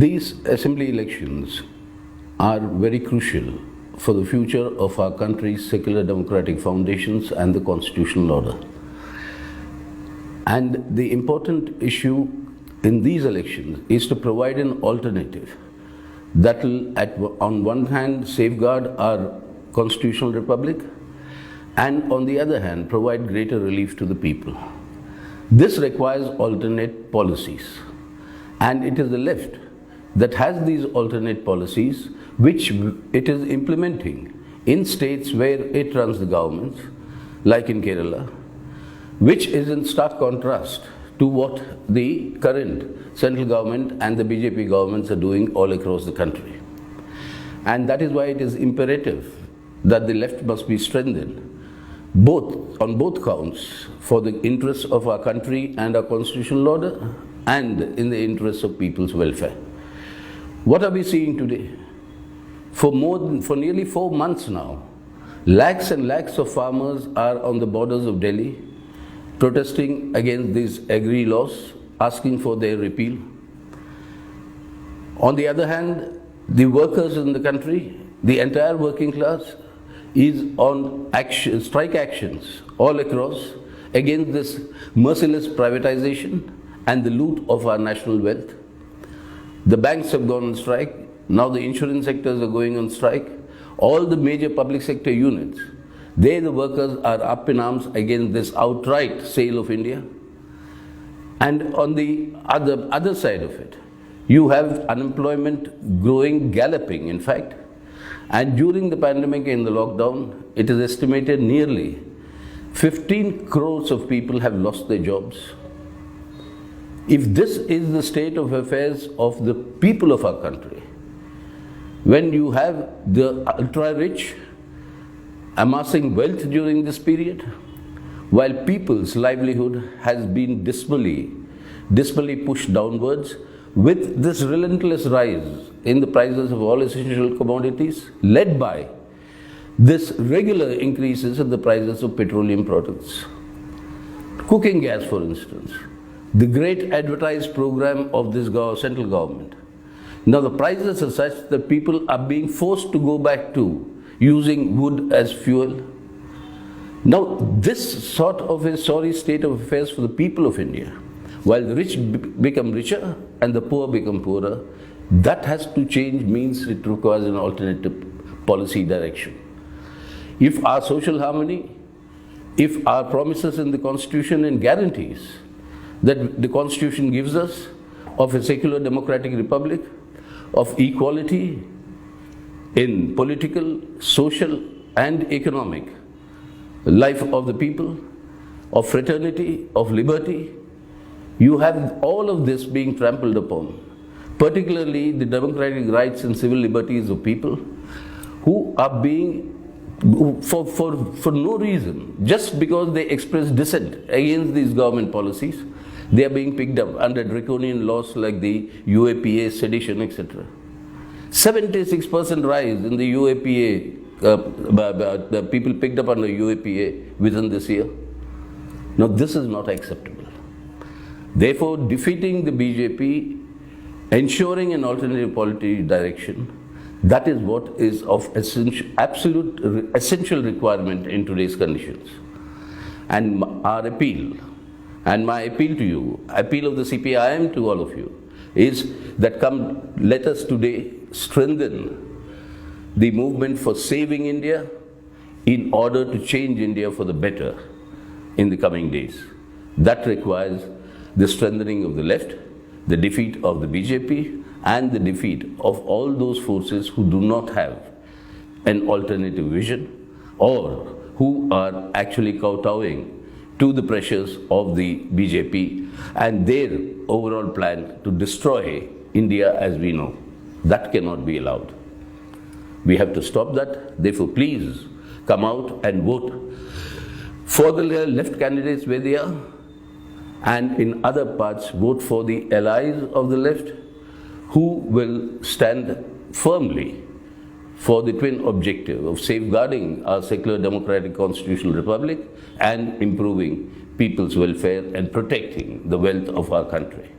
These assembly elections are very crucial for the future of our country's secular democratic foundations and the constitutional order. And the important issue in these elections is to provide an alternative that will, on one hand, safeguard our constitutional republic, and on the other hand, provide greater relief to the people. This requires alternate policies, and it is the left that has these alternate policies which it is implementing in states where it runs the governments, like in Kerala, which is in stark contrast to what the current central government and the BJP governments are doing all across the country. And that is why it is imperative that the left must be strengthened on both counts for the interests of our country and our constitutional order and in the interests of people's welfare. What are we seeing today? For nearly 4 months now, lakhs and lakhs of farmers are on the borders of Delhi protesting against these agri laws, asking for their repeal. On the other hand, the workers in the country, the entire working class, is on strike actions all across against this merciless privatization and the loot of our national wealth. The banks have gone on strike. Now the insurance sectors are going on strike. All the major public sector units, the workers are up in arms against this outright sale of India. And on the other side of it, you have unemployment growing, galloping in fact. And during the pandemic and the lockdown, it is estimated nearly 15 crores of people have lost their jobs. If this is the state of affairs of the people of our country, when you have the ultra-rich amassing wealth during this period, while people's livelihood has been dismally pushed downwards with this relentless rise in the prices of all essential commodities, led by this regular increases in the prices of petroleum products. Cooking gas, for instance, the great advertised program of this central government. Now the prices are such that people are being forced to go back to using wood as fuel. Now this sort of a sorry state of affairs for the people of India, while the rich become richer and the poor become poorer, that has to change, means it requires an alternative policy direction. If our social harmony, if our promises in the Constitution and guarantees that the Constitution gives us of a secular democratic republic, of equality in political, social and economic life of the people, of fraternity, of liberty, you have all of this being trampled upon, particularly the democratic rights and civil liberties of people who are being, for no reason, just because they express dissent against these government policies, they are being picked up under draconian laws like the UAPA, sedition, etc. 76% rise in the UAPA, the people picked up under UAPA within this year. Now this is not acceptable. Therefore, defeating the BJP, ensuring an alternative policy direction, that is what is of absolute essential requirement in today's conditions. And our appeal, and my appeal to you, appeal of the CPIM to all of you, is that let us today strengthen the movement for saving India in order to change India for the better in the coming days. That requires the strengthening of the left, the defeat of the BJP, and the defeat of all those forces who do not have an alternative vision or who are actually kowtowing to the pressures of the BJP and their overall plan to destroy India as we know. That cannot be allowed. We have to stop that. Therefore, please come out and vote for the left candidates where they are, and in other parts, vote for the allies of the left who will stand firmly for the twin objective of safeguarding our secular democratic constitutional republic and improving people's welfare and protecting the wealth of our country.